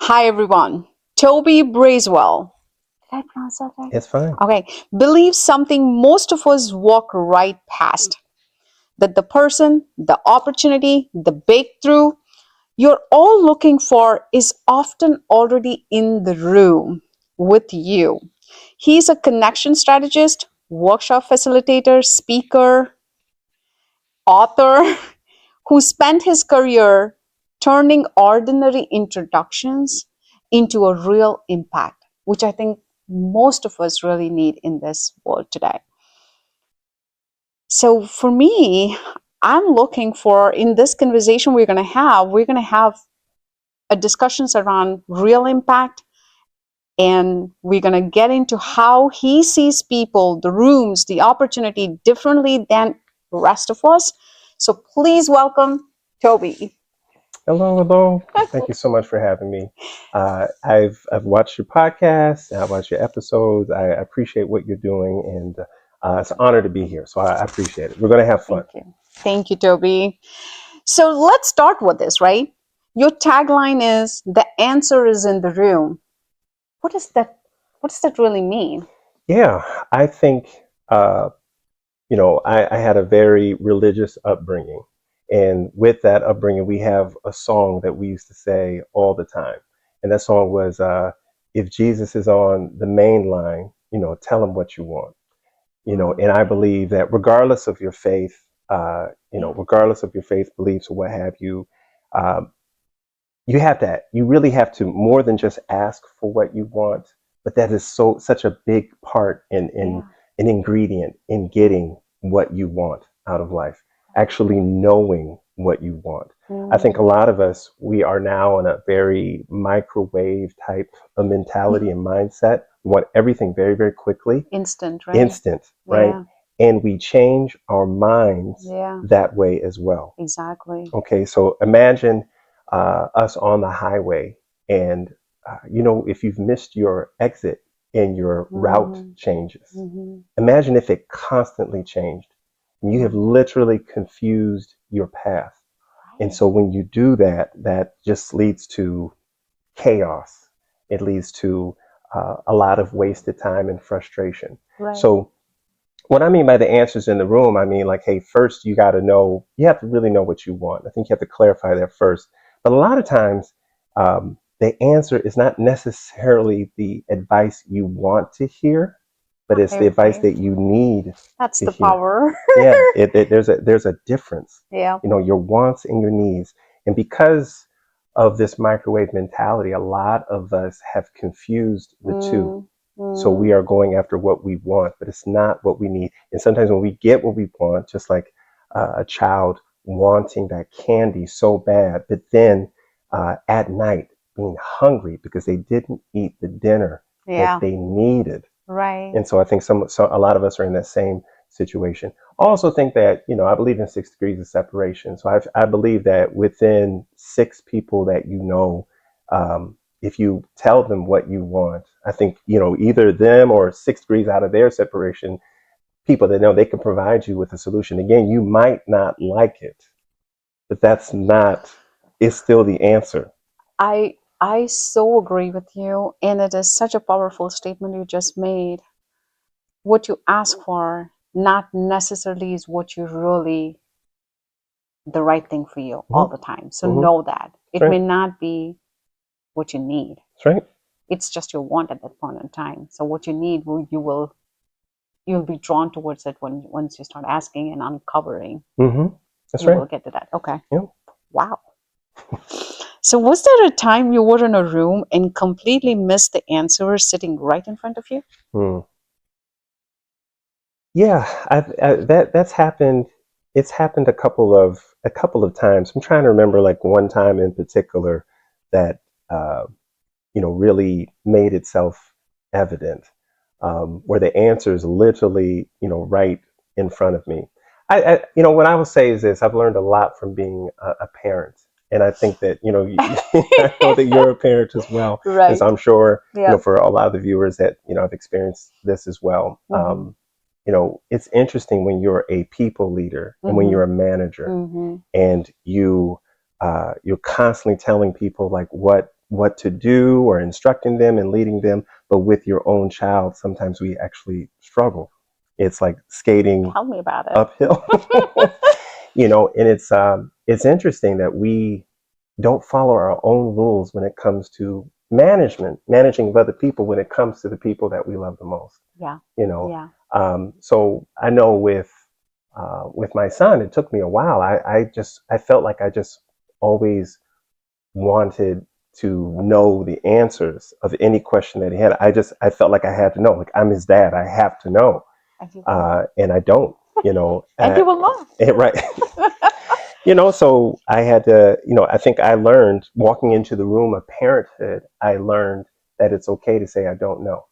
Hi everyone. Toby Brazwell. Did I pronounce that right? It's fine. Okay. Believes something most of us walk right past. That the person, the opportunity, the breakthrough you're all looking for is often already in the room with you. He's a connection strategist, workshop facilitator, speaker, author who spent his career turning ordinary introductions into a real impact, which I think most of us really need in this world today. So for me, I'm looking for in this conversation we're going to have a discussions around real impact, and we're going to get into how he sees people, the rooms, the opportunity differently than the rest of us. So please welcome Toby. Hello. Thank you so much for having me. I've watched your podcast. I've watched your episodes. I appreciate what you're doing, and it's an honor to be here. So I appreciate it. We're going to have fun. Thank you, Toby. So let's start with this, right? Your tagline is "The answer is in the room." What does that really mean? Yeah, I think I had a very religious upbringing, and with that upbringing, we have a song that we used to say all the time, and that song was, "If Jesus is on the main line, tell him what you want." And I believe that regardless of your faith, regardless of your faith beliefs or what have you, um, you really have to more than just ask for what you want, but that is such a big part in an ingredient in getting what you want out of life, actually knowing what you want. I think a lot of us, we are now in a very microwave type of mentality and mindset. We want everything very, very quickly. Instant, right? Yeah. And we change our minds that way as well. Exactly. Okay, so imagine us on the highway, and if you've missed your exit and your route changes, imagine if it constantly changed. You have literally confused your path. And so when you do that, that just leads to chaos. It leads to a lot of wasted time and frustration. Right. So what I mean by the answers in the room, I mean, like, hey, first you have to really know what you want. I think you have to clarify that first. But a lot of times, the answer is not necessarily the advice you want to hear, but it's the advice that you need. That's to the hear. power. There's a difference. Yeah. Your wants and your needs. And because of this microwave mentality, a lot of us have confused the two. So we are going after what we want, but it's not what we need. And sometimes when we get what we want, just like a child wanting that candy so bad, but then at night being hungry because they didn't eat the dinner that they needed. Right. And so I think a lot of us are in that same situation. I also think that, I believe in 6 degrees of separation. So I believe that within 6 people that if you tell them what you want, I think, either them or 6 degrees out of their separation, people that know they can provide you with a solution. Again, you might not like it, but it's still the answer. I so agree with you, and it is such a powerful statement you just made. What you ask for not necessarily is what you really the right thing for you all the time. So know that it may not be what you need. That's right. It's just your want at that point in time. So what you need, you'll be drawn towards it once you start asking and uncovering. That's right. We'll get to that. Okay. Yeah. Wow. So was there a time you were in a room and completely missed the answer sitting right in front of you? Yeah, that's happened. It's happened a couple of times. I'm trying to remember like one time in particular that really made itself evident, where the answer is literally right in front of me. What I will say is this: I've learned a lot from being a parent, and I think that I know that you're a parent as well, Right. as I'm sure for a lot of the viewers that have experienced this as well. It's interesting when you're a people leader and when you're a manager and you're constantly telling people like what what to do or instructing them and leading them. But with your own child, sometimes we actually struggle. It's like skating Tell me about it. uphill. And it's interesting that we don't follow our own rules when it comes to managing of other people, when it comes to the people that we love the most. Yeah. Yeah. So I know with my son, it took me a while. I felt like I just always wanted to know the answers of any question that he had. I felt like I had to know. Like, I'm his dad, I have to know. And I don't. And you will not. Right. So I had to. I think I learned walking into the room of parenthood. I learned that it's okay to say I don't know.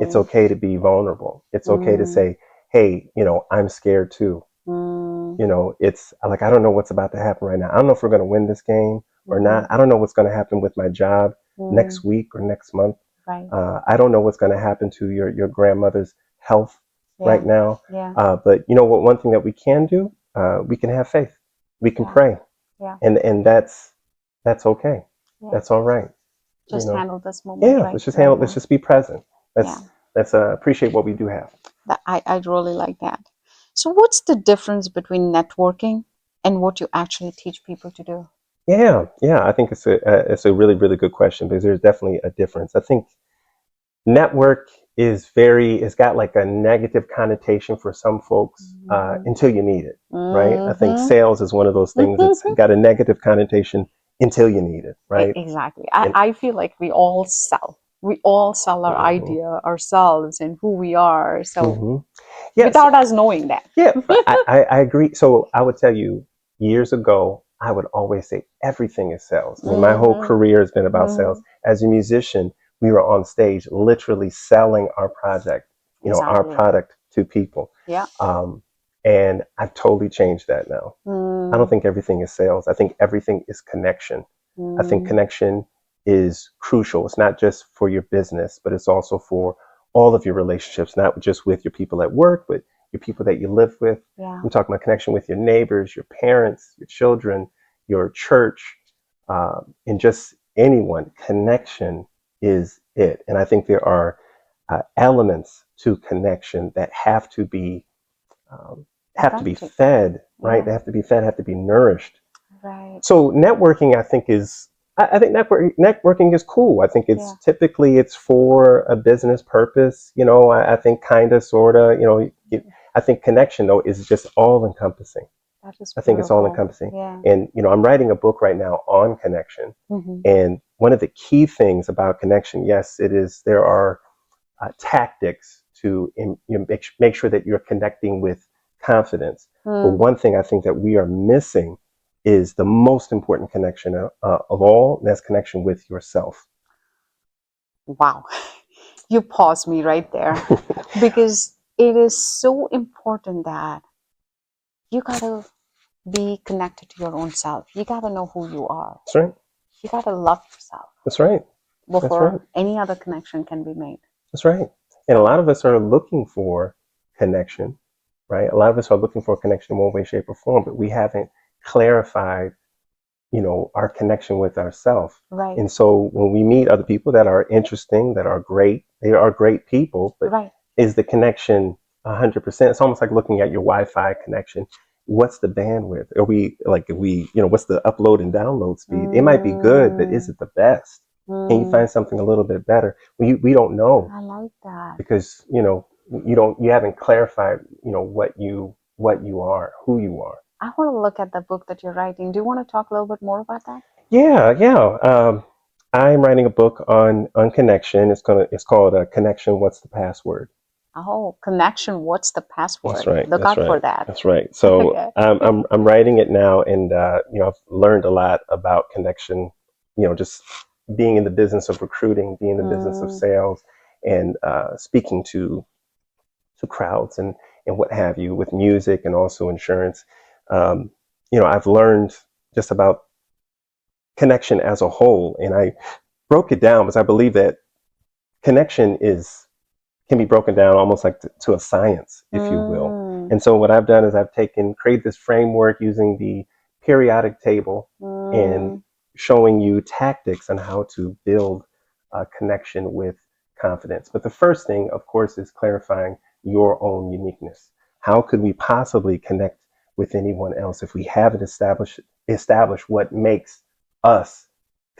It's okay to be vulnerable. It's okay to say, hey, I'm scared too. It's like, I don't know what's about to happen right now. I don't know if we're going to win this game or not. I don't know what's going to happen with my job next week or next month. Right. I don't know what's going to happen to your grandmother's health right now. But one thing that we can do, we can have faith. We can pray. And that's okay. That's all right. Just handle this moment. Yeah, let's just handle. Let's just be present. Let's appreciate what we do have. I really like that. So, what's the difference between networking and what you actually teach people to do? Yeah. I think it's a really, really good question, because there's definitely a difference. I think network it's got like a negative connotation for some folks until you need it, right? I think sales is one of those things that's got a negative connotation until you need it, right? Exactly. I feel like we all sell. We all sell our idea, ourselves, and who we are. So without us knowing that. Yeah, I agree. So I would tell you, years ago, I would always say everything is sales. I mean, my whole career has been about sales. As a musician, we were on stage literally selling our project, our product to people. Yeah. And I've totally changed that now. I don't think everything is sales. I think everything is connection. I think connection is crucial. It's not just for your business, but it's also for all of your relationships, not just with your people at work, but your people that you live with. I'm talking about connection with your neighbors, your parents, your children, your church, and just anyone. Connection is it. And I think there are elements to connection that have to be fed, right? They have to be fed, have to be nourished. Right. So networking, I think networking is cool. I think it's typically it's for a business purpose. I think kind of, sort of, I think connection though is just all encompassing. I think it's all encompassing. And, I'm writing a book right now on connection. And one of the key things about connection, yes, there are tactics to make sure that you're connecting with confidence. But one thing I think that we are missing is the most important connection of all, and that's connection with yourself. Wow. You paused me right there because it is so important that you got to be connected to your own self. You got to know who you are. That's right. You got to love yourself. That's right. Before any other connection can be made. That's right. And a lot of us are looking for connection, right? A lot of us are looking for a connection in one way, shape, or form, but we haven't clarified, our connection with ourselves. Right. And so when we meet other people that are interesting, that are great, they are great people, but is the connection 100%? It's almost like looking at your Wi-Fi connection. What's the bandwidth? What's the upload and download speed? It might be good, but is it the best? Can you find something a little bit better? We don't know. I like that. Because, you haven't clarified, what you are, who you are. I want to look at the book that you're writing. Do you want to talk a little bit more about that? Yeah. I'm writing a book on connection. It's called Connection. What's the Password? Oh, connection. What's the password? That's right. Look out for that. That's right. So I'm writing it now, and I've learned a lot about connection. Just being in the business of recruiting, being in the business of sales, and speaking to crowds and what have you, with music and also insurance. I've learned just about connection as a whole, and I broke it down because I believe that connection can be broken down almost like to a science, if you will. And so what I've done is I've created this framework using the periodic table, and showing you tactics on how to build a connection with confidence. But the first thing, of course, is clarifying your own uniqueness. How could we possibly connect with anyone else if we haven't established what makes us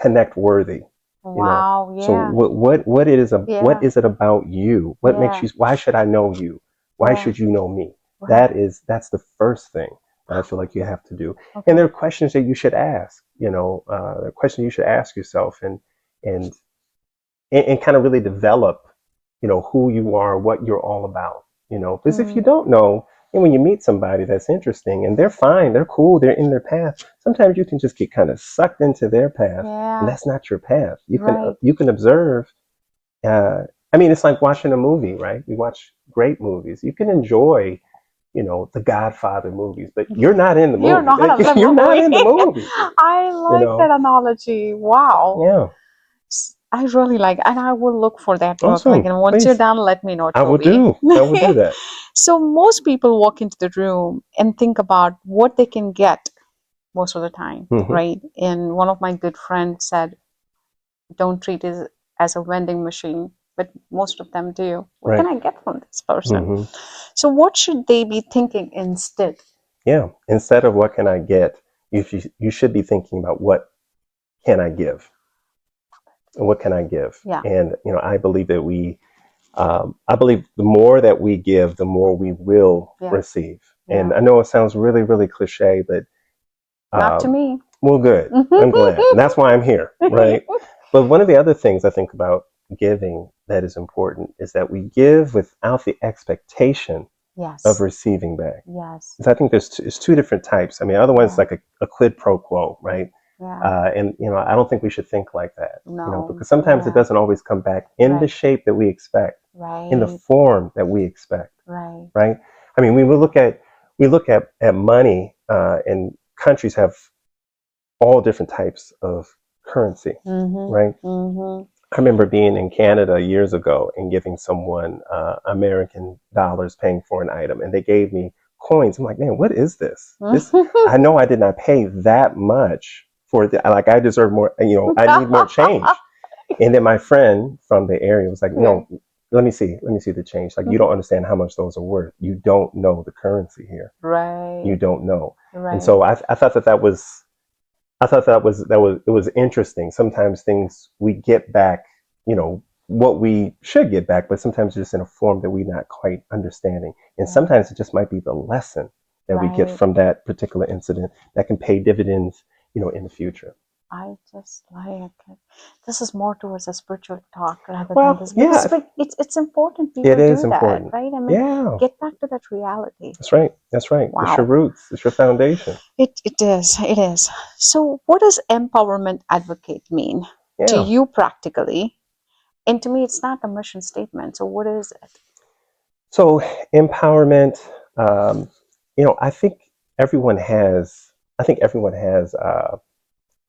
connect worthy? Wow, So yeah. what it is Yeah. what is it about you? What makes you? Why should I know you? Why Yeah. should you know me? Right. That's the first thing that I feel like you have to do. Okay. And there are questions that you should ask. There are questions you should ask yourself and kind of really develop, who you are, what you're all about. Because if you don't know, and when you meet somebody that's interesting and they're fine, they're cool, they're in their path, sometimes you can just get kind of sucked into their path, and that's not your path. You can observe. I mean, it's like watching a movie, right? We watch great movies. You can enjoy, the Godfather movies, but you're not in the movie. You're not in the You're not movie. in the movie. I like that analogy. Wow. Yeah. I really like, and I will look for that book. Awesome. Like, and once Please. you're done, let me know, Toby. I will do that. So most people walk into the room and think about what they can get most of the time, right? And one of my good friends said, don't treat it as a vending machine, but most of them do. What can I get from this person? So what should they be thinking instead? Yeah, instead of what can I get, you should be thinking about what can I give? What can I give? Yeah. And I believe that I believe the more that we give, the more we will receive. Yeah. And I know it sounds really, really cliche, but not to me. Well, good. I'm glad. And that's why I'm here, right? But one of the other things I think about giving that is important is that we give without the expectation of receiving back. Yes. So I think there's two different types. I mean, other one's like a quid pro quo, right? Yeah. And I don't think we should think like that. No. Because sometimes it doesn't always come back in the shape that we expect, in the form that we expect. Right. I mean, we look at money, and countries have all different types of currency, right? I remember being in Canada years ago and giving someone American dollars paying for an item, and they gave me coins. I'm like, man, what is this? I know I did not pay that much for it. Like, I deserve more. I need more change. And then my friend from the area was like, no, let me see the change. Like, you don't understand how much those are worth. You don't know the currency here. Right. You don't know. Right. And so I thought that was. It was interesting. Sometimes things we get back, what we should get back, but sometimes just in a form that we're not quite understanding. And sometimes it just might be the lesson that we get from that particular incident that can pay dividends, in the future. I just like it. This is more towards a spiritual talk rather than this. Yeah, it's important people do that, right? I mean, get back to that reality. That's right. Wow. It's your roots. It's your foundation. It is. So what does empowerment advocate mean to you practically? And to me, it's not a mission statement. So what is it? So empowerment, I think everyone has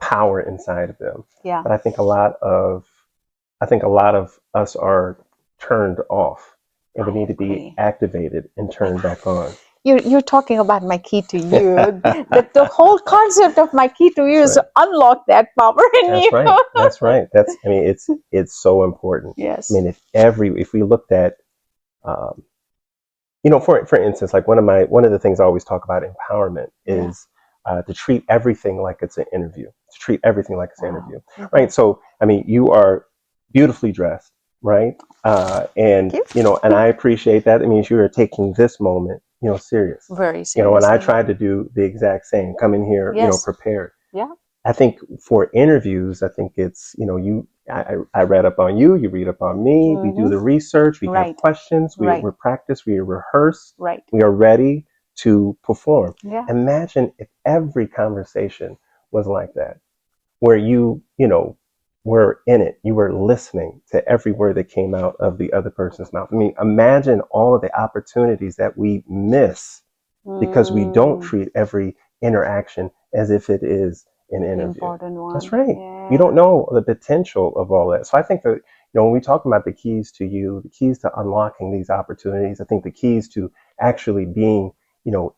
power inside of them. Yeah. But I think a lot of us are turned off, and we need to be activated and turned back on. You're talking about my key to you. the whole concept of my key to you is to unlock that power in you. That's right. It's so important. Yes. I mean, if we looked at, for instance, like one of the things I always talk about empowerment is to treat everything like it's an interview. Right? So, I mean, you are beautifully dressed, right? And I appreciate that. It means you are taking this moment, serious. Very serious. And I tried to do the exact same. Come in here, prepared. Yeah. I think for interviews, I think it's, I read up on you, you read up on me, we do the research, we have questions, we practice, we rehearse, we are ready to perform. Yeah. Imagine if every conversation was like that, where you were in it, you were listening to every word that came out of the other person's mouth. I mean, imagine all of the opportunities that we miss because we don't treat every interaction as if it is an interview. Important one. That's right. Yeah. You don't know the potential of all that. So I think that, when we talk about the keys to unlocking these opportunities, I think the keys to actually being,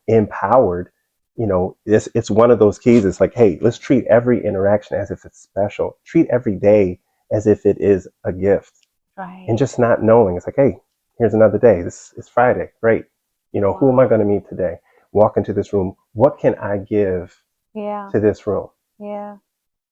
empowered it's one of those keys. It's like, hey, let's treat every interaction as if it's special. Treat every day as if it is a gift. Right. And just not knowing, it's like, hey, here's another day. This is Friday. Great. Who am I going to meet today? Walk into this room. What can I give Yeah. to this room? Yeah.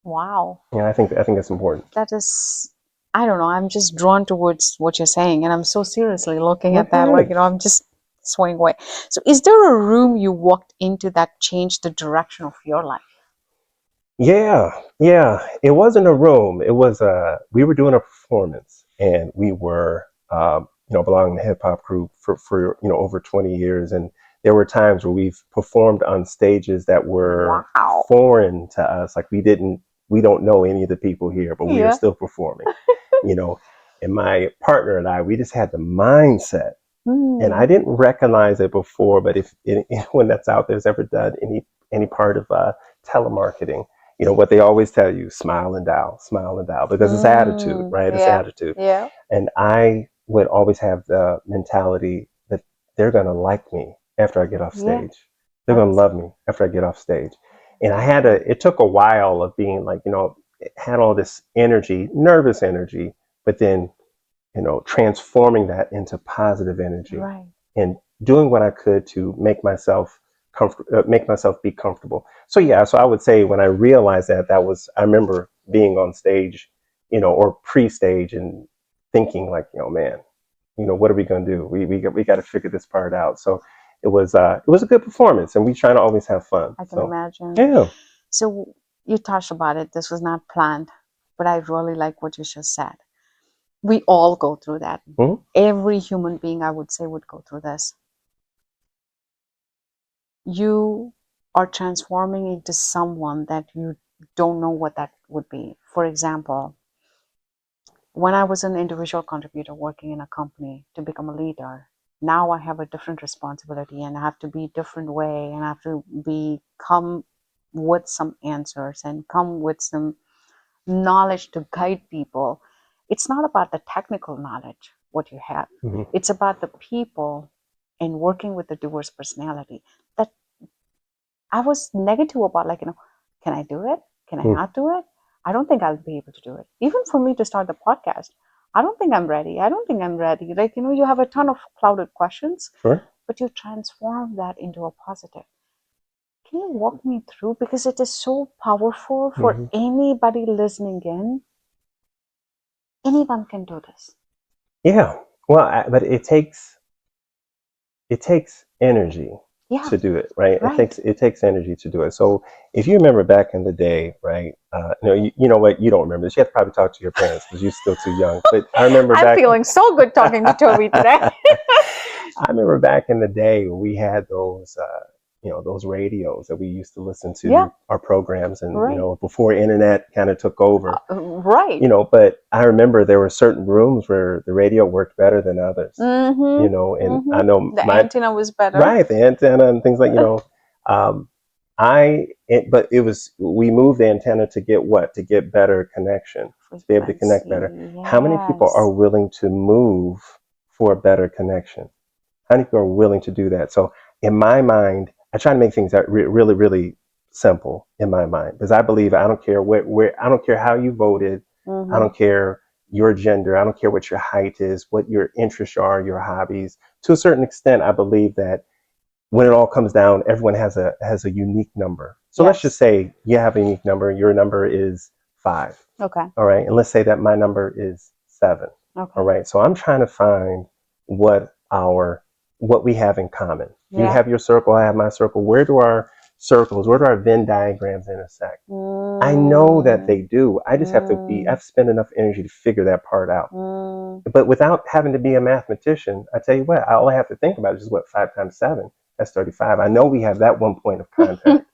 Wow. Yeah, I think that's important. That is, I don't know. I'm just drawn towards what you're saying, and I'm so seriously looking at that. Okay. Like, I'm just swaying away. So, is there a room you walked into that changed the direction of your life? Yeah. It wasn't a room. It was we were doing a performance, and we were belonging to a hip hop group for over 20 years, and there were times where we've performed on stages that were foreign to us. Like we don't know any of the people here, but we are still performing. And my partner and I, we just had the mindset. And I didn't recognize it before, but if when that's out there's ever done any part of telemarketing, what they always tell you, smile and dial, because it's attitude, right? It's attitude. Yeah. And I would always have the mentality that they're going to like me after I get off stage. They're going to love me after I get off stage. And it took a while of being like, it had all this energy, nervous energy, but then, transforming that into positive energy, and doing what I could to make myself be comfortable. So I would say when I realized I remember being on stage, or pre-stage, and thinking like, man, what are we going to do? We got to figure this part out. So it was a good performance, and we try to always have fun. I can imagine. Yeah. So you touched about it. This was not planned, but I really like what you just said. We all go through that. Mm-hmm. Every human being, I would say, would go through this. You are transforming into someone that you don't know what that would be. For example, when I was an individual contributor working in a company to become a leader, now I have a different responsibility, and I have to be a different way, and I have to come with some answers and come with some knowledge to guide people. It's not about the technical knowledge, what you have. Mm-hmm. It's about the people and working with the diverse personality. That I was negative about, like, can I do it? Can I not do it? I don't think I'll be able to do it. Even for me to start the podcast, I don't think I'm ready. Like, you have a ton of clouded questions, but you transform that into a positive. Can you walk me through? Because it is so powerful for anybody listening in. Anyone can do this. Yeah. Well, but it takes energy to do it, right? It takes energy to do it. So if you remember back in the day, right? You know what? You don't remember this. You have to probably talk to your parents because you're still too young. But I remember I'm feeling so good talking to Toby today. I remember back in the day when we had those those radios that we used to listen to our programs, and before internet kind of took over, but I remember there were certain rooms where the radio worked better than others, and I know the antenna was better, the antenna and things like, but we moved the antenna to get better connection, to be able to connect better. How many people are willing to move for a better connection? How many people are willing to do that? So in my mind, I try to make things really, really simple in my mind, because I believe I don't care I don't care how you voted. I don't care your gender. I don't care what your height is, what your interests are, your hobbies. To a certain extent, I believe that when it all comes down, everyone has a unique number. So let's just say you have a unique number. Your number is 5. Okay. All right. And let's say that my number is 7. Okay. All right. So I'm trying to find what we have in common. You have your circle, I have my circle. Where do our Venn diagrams intersect? I know that they do. I just have to spend enough energy to figure that part out. But without having to be a mathematician, I tell you what, all I have to think about is 5 times 7. That's 35. I know we have that one point of contact.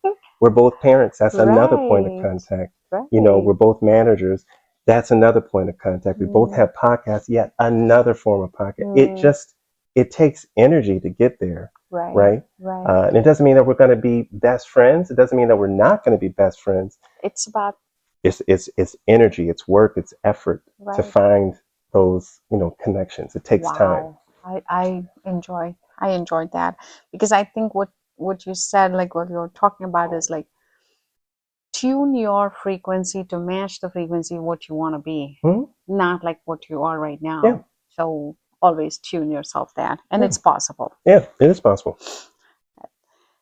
We're both parents. That's another point of contact. We're both managers. That's another point of contact. We both have podcasts, yet another form of podcast. It takes energy to get there, right? And it doesn't mean that we're going to be best friends. It doesn't mean that we're not going to be best friends. It's about it's energy, it's work, it's effort to find those connections. It takes time. I enjoyed that, because I think what what you said, like what you're talking about is like tune your frequency to match the frequency what you want to be, not like what you are right now. Yeah. So always tune yourself that, and Yeah. it's possible. Yeah, it is possible.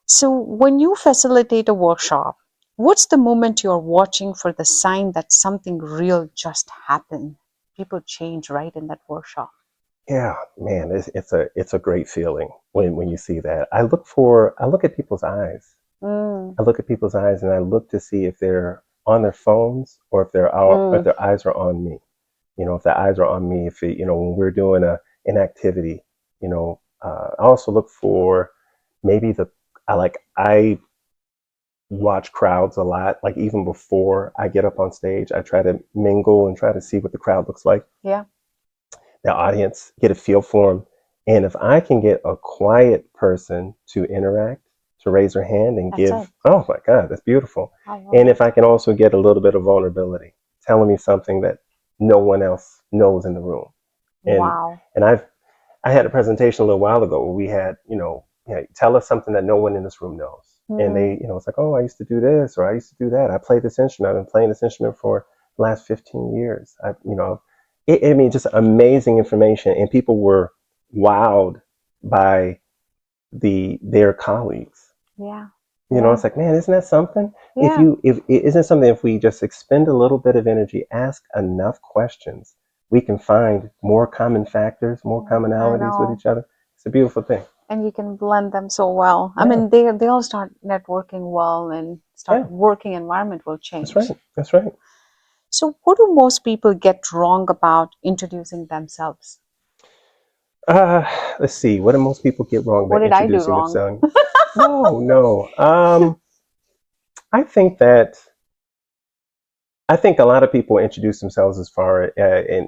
So when you facilitate a workshop, what's the moment you're watching for the sign that something real just happened? People change right in that workshop. Yeah, man, it's a great feeling when you see that. I look at people's eyes. I look at people's eyes and I look to see if they're on their phones or if they're out, or if their eyes are on me. You know, if their eyes are on me, if it, when we're doing an activity, I also look for maybe I watch crowds a lot. Like even before I get up on stage, I try to mingle and try to see what the crowd looks like. Yeah. The audience, get a feel for them. And if I can get a quiet person to interact, to raise their hand and oh my God, that's beautiful. And if I can also get a little bit of vulnerability, telling me something that no one else knows in the room. And I had a presentation a little while ago where we had, tell us something that no one in this room knows. And they, it's like, oh, I used to do this or I used to do that. I played this instrument. I've been playing this instrument for the last 15 years. I mean, just amazing information. And people were wowed by their colleagues. Yeah. It's like, man, isn't that something? Yeah. If isn't something, if we just expend a little bit of energy, ask enough questions, we can find more common factors, more commonalities with each other. It's a beautiful thing. And you can blend them so well. Yeah. I mean, they all start networking well and working environment will change. That's right. So what do most people get wrong about introducing themselves? Let's see. What do most people get wrong about introducing themselves? No. I think a lot of people introduce themselves as far and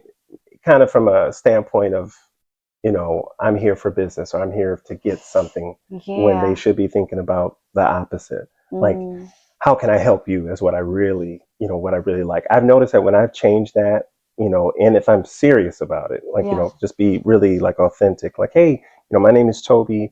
kind of from a standpoint of, I'm here for business or I'm here to get something, when they should be thinking about the opposite. Like, how can I help you is what I really like. I've noticed that when I've changed that, and if I'm serious about it, like, just be really like authentic, like, hey, my name is Toby,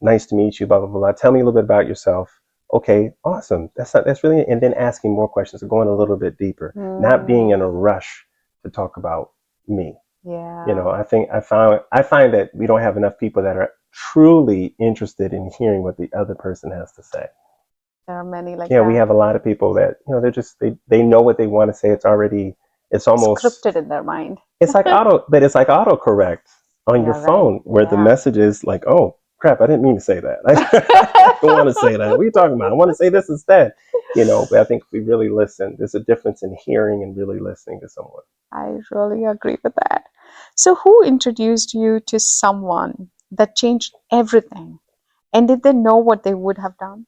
nice to meet you, blah, blah, blah. Tell me a little bit about yourself. Okay, awesome. That's really, and then asking more questions, going a little bit deeper, not being in a rush to talk about me. Yeah. I find that we don't have enough people that are truly interested in hearing what the other person has to say. There are many like that. Yeah, we have a lot of people that, they're just, they know what they want to say. It's almost scripted in their mind. It's like autocorrect on your phone where the message is like, oh crap, I didn't mean to say that. I don't want to say that. What are you talking about? I want to say this instead. But I think if we really listen, there's a difference in hearing and really listening to someone. I really agree with that. So who introduced you to someone that changed everything? And did they know what they would have done?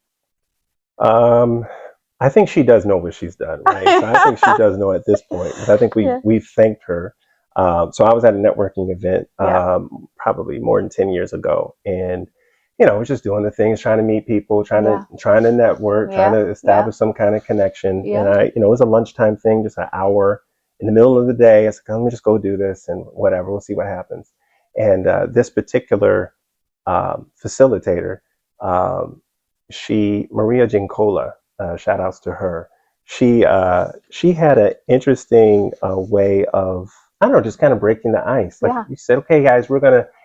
I think she does know what she's done, right? So I think she does know at this point. But I think we've thanked her. So I was at a networking event probably more than 10 years ago, and I was just doing the things, trying to meet people, trying to network, trying to establish some kind of connection. And it was a lunchtime thing, just an hour in the middle of the day. I was like, let me just go do this and whatever. We'll see what happens. And this particular facilitator, Maria Jinkola. Shout outs to her. She had an interesting way of, I don't know, just kind of breaking the ice. Like you said, okay, guys,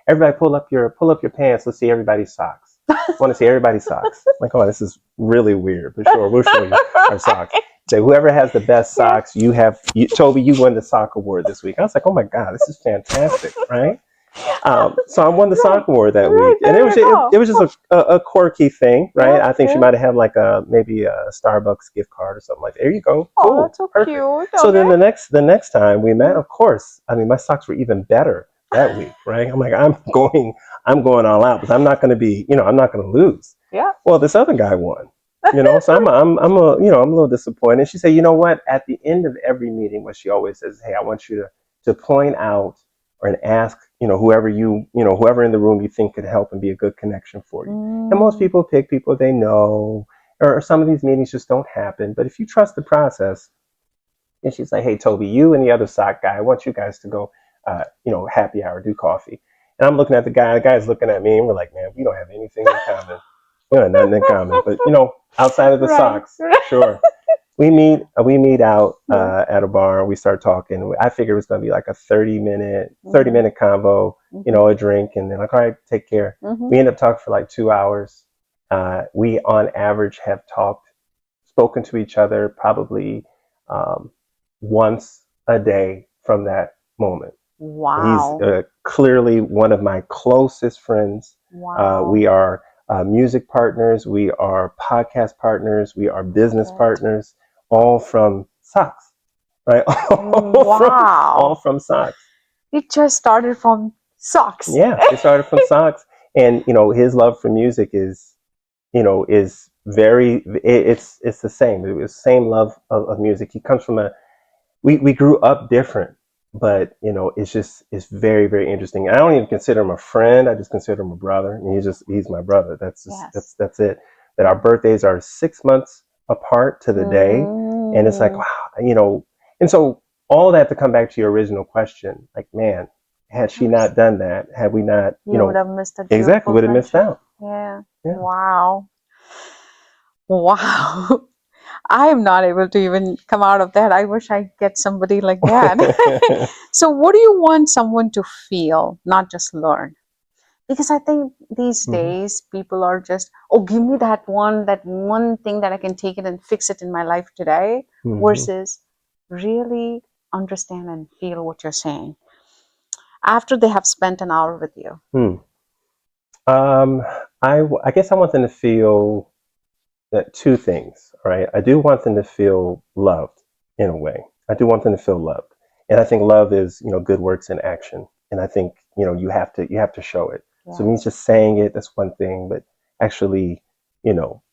everybody pull up your pants. Let's see everybody's socks. I want to see everybody's socks. I'm like, oh, this is really weird, but sure, we'll show you our socks. Say, whoever has the best socks, Toby, you won the sock award this week. I was like, oh my God, this is fantastic, right? So I won the sock award that week, and it was just a quirky thing, right? I think she might have had like maybe a Starbucks gift card or something like that. There you go. Cool. Oh, that's so cute. So then the next time we met, of course, I mean, my socks were even better that week, right? I'm like, I'm going all out, but I'm not going to be, I'm not going to lose. Yeah. Well, this other guy won. So I'm a little disappointed. She said, you know what? At the end of every meeting, what she always says, hey, I want you to point out or ask, whoever whoever in the room you think could help and be a good connection for you. And most people pick people they know, or some of these meetings just don't happen. But if you trust the process, and she's like, hey, Toby, you and the other sock guy, I want you guys to go, happy hour, do coffee. And I'm looking at the guy's looking at me, and we're like, man, we don't have anything in common. Nothing in common. But outside of the Right. socks, sure. We meet out Yeah. at a bar. We start talking. I figured it was going to be like a 30-minute Mhm. convo, Mhm. a drink, and then like, all right, take care. Mhm. We end up talking for like 2 hours. We on average have spoken to each other probably um, once a day from that moment. He's Wow. clearly one of my closest friends. Wow. We are music partners. We are podcast partners. We are business Okay. partners, all from socks, right? All Wow. from socks. It just started from socks. Yeah, it started from socks, and his love for music is very. It's the same. It was the same love of music. He comes from we grew up different, but it's very, very interesting. I don't even consider him a friend. I just consider him a brother, and he's my brother. That's just Yes. that's it. That our birthdays are 6 months apart to the day, and it's like, Mm. wow. And so all that to come back to your original question, like, man, had she not done that, had we not, You would have missed a exactly, beautiful would have missed friendship. out. Yeah. Yeah. Wow. Wow. I am not able to even come out of that. I wish I get somebody like that. So, what do you want someone to feel, not just learn? Because I think these Mhm. days people are just, oh, give me that one thing that I can take it and fix it in my life today, Mhm. versus really understand and feel what you're saying after they have spent an hour with you. Hmm. Um, I guess I want them to feel that two things, right? I do want them to feel loved in a way. I do want them to feel loved. And I think love is, good works in action. And I think, you have to show it. So me Yes. just saying it, that's one thing, but actually,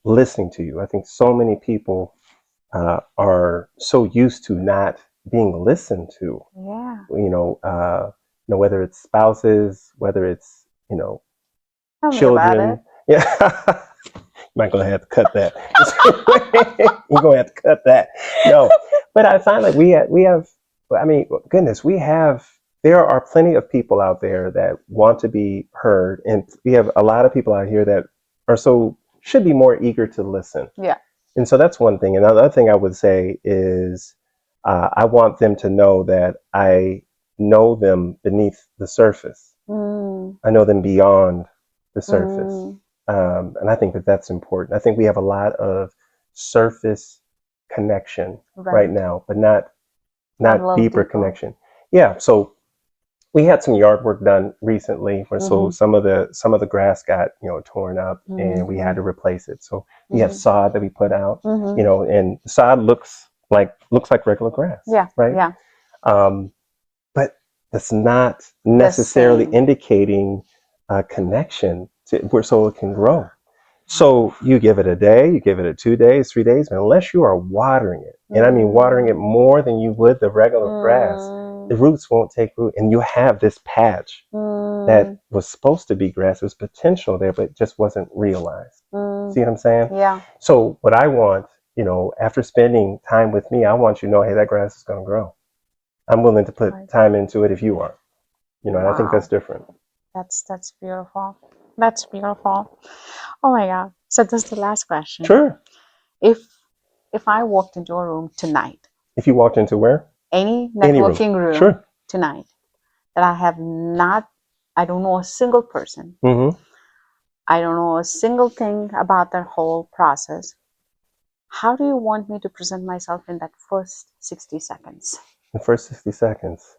listening to you. I think so many people are so used to not being listened to, Yeah. whether it's spouses, whether it's, Tell me about it. children. Yeah. Might gonna have to cut that. You're gonna have to cut that. No, but I find like we have. I mean, goodness, we have. There are plenty of people out there that want to be heard, and we have a lot of people out here that should be more eager to listen. Yeah. And so that's one thing. Another thing I would say is, I want them to know that I know them beneath the surface. Mm, I know them beyond the surface. mm, And I think that that's important. I think we have a lot of surface connection right right. now, but Not a not little deeper deeper. connection. Yeah. So we had some yard work done recently, where so Mm-hmm. some of the grass got torn up, and we had Mm-hmm. to replace it. So we have Mm-hmm. sod that we put out, Mm-hmm. and sod looks like regular grass, Yeah. right? Yeah. Um, but that's not The necessarily same. indicating a connection where so it can grow. So you give it a day, you give it a 2 days, 3 days, but unless you are watering it, and I mean watering it Mm, more than you would the regular grass, the mm, roots won't take root, and you have this patch that mm, was supposed to be grass. There's potential there, but just wasn't realized. mm. See what I'm saying? Yeah. So what I want, after spending time with me, I want you to know, hey, that grass is going to grow. I'm willing to put Right. time into it if you are. And I think that's Wow. different. That's beautiful. That's beautiful. Oh my God. So this is the last question. Sure. If if I walked into a room tonight, If you walked into where? any Any room. networking room Sure. tonight, that I don't know a single person, Mm-hmm. I don't know a single thing about their whole process, how do you want me to present myself in that first 60 seconds? The first 60 seconds.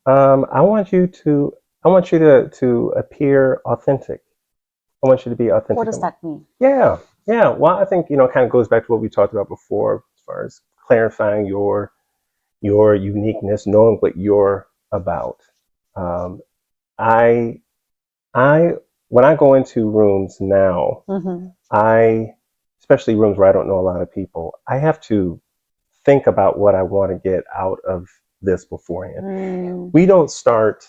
I want you to appear authentic. I want you to be What authentic. does that mean? Yeah. Yeah. Well, I think, it kind of goes back to what we talked about before, as far as clarifying your uniqueness, knowing what you're about. Um, I I when I go into rooms now, Mm-hmm. especially rooms where I don't know a lot of people, I have to think about what I want to get out of this beforehand. Mm. We don't start.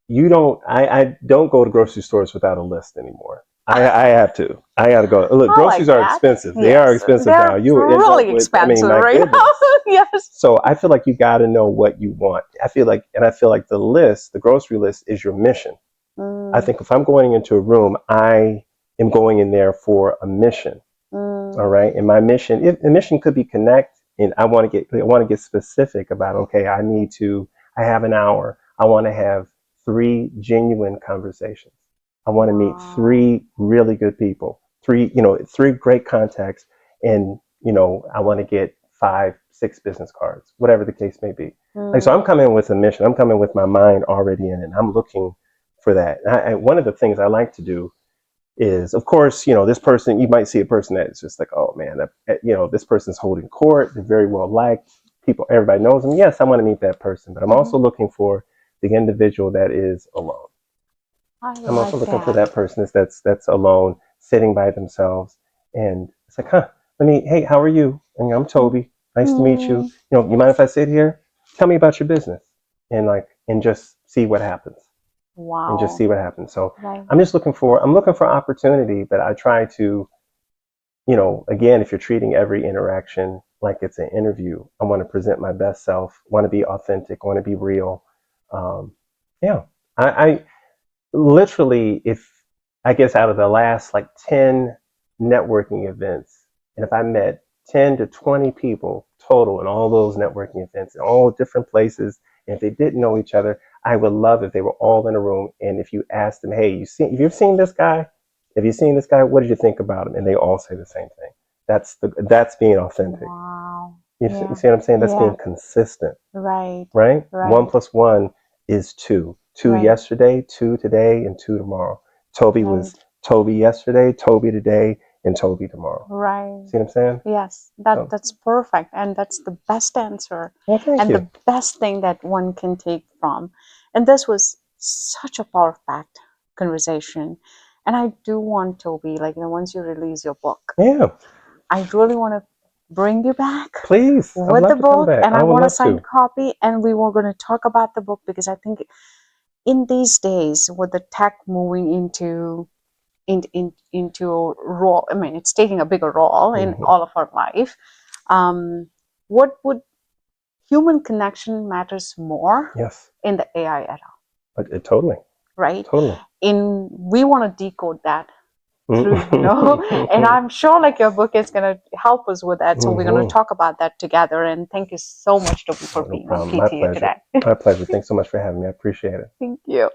You don't. I don't go to grocery stores without a list anymore. I have to. I got to go. Look, I like groceries are that. expensive. They are Yes, expensive now. they're You will end up really with. I mean, expensive my right now. goodness. Yes. So I feel like you got to know what you want. I feel like the grocery list is your mission. I Mm, think if I'm going into a room, I am going in there for a mission. Mm. All right. And my mission, the mission could be connect, and I want to get specific about, okay, I have an hour. I want to have 3 genuine conversations. I want to meet 3 really good people, 3 great contacts. And, I want to get 5, 6 business cards, whatever the case may be. Like, so I'm coming with a mission. I'm coming with my mind already in it. And I'm looking for that. And one of the things I like to do is, of course, this person, you might see a person that's just like, oh man, this person's holding court. They're very well liked. Everybody knows them. Yes, I want to meet that person, but I'm also looking for the individual that is alone. I'm also looking for that person that's alone, sitting by themselves. And it's like, hey, how are you? And I'm Toby. Nice to meet you. You mind if I sit here? Tell me about your business. And just see what happens. Wow. And just see what happens. So I'm looking for opportunity, but I try to, again, if you're treating every interaction like it's an interview, I want to present my best self, want to be authentic, want to be real. I literally, if I guess out of the last like 10 networking events, and if I met 10 to 20 people total in all those networking events in all different places, and if they didn't know each other, I would love if they were all in a room. And if you asked them, hey, have you seen this guy? Have you seen this guy? What did you think about him? And they all say the same thing. That's being authentic. Wow. You see what I'm saying? That's being consistent. Right. 1 + 1 is 2. 2 yesterday, 2 today, and 2 tomorrow. Toby was Toby yesterday, Toby today, and Toby tomorrow. Right. See what I'm saying? Yes, that's perfect, and that's the best answer, thank you. The best thing that one can take from. And this was such a power-packed conversation. And I do want, Toby, once you release your book, I really want to bring you back, please, with the book, and I want a signed copy, and we were going to talk about the book, because I think in these days, with the tech moving into a role, I mean, it's taking a bigger role in all of our life. What would human connection matters more in the AI era? Totally. Right? Totally. We want to decode that through, and I'm sure your book is going to help us with that. So we're going to talk about that together. And thank you so much, Toby, for being on PT today. My pleasure. Thanks so much for having me. I appreciate it. Thank you.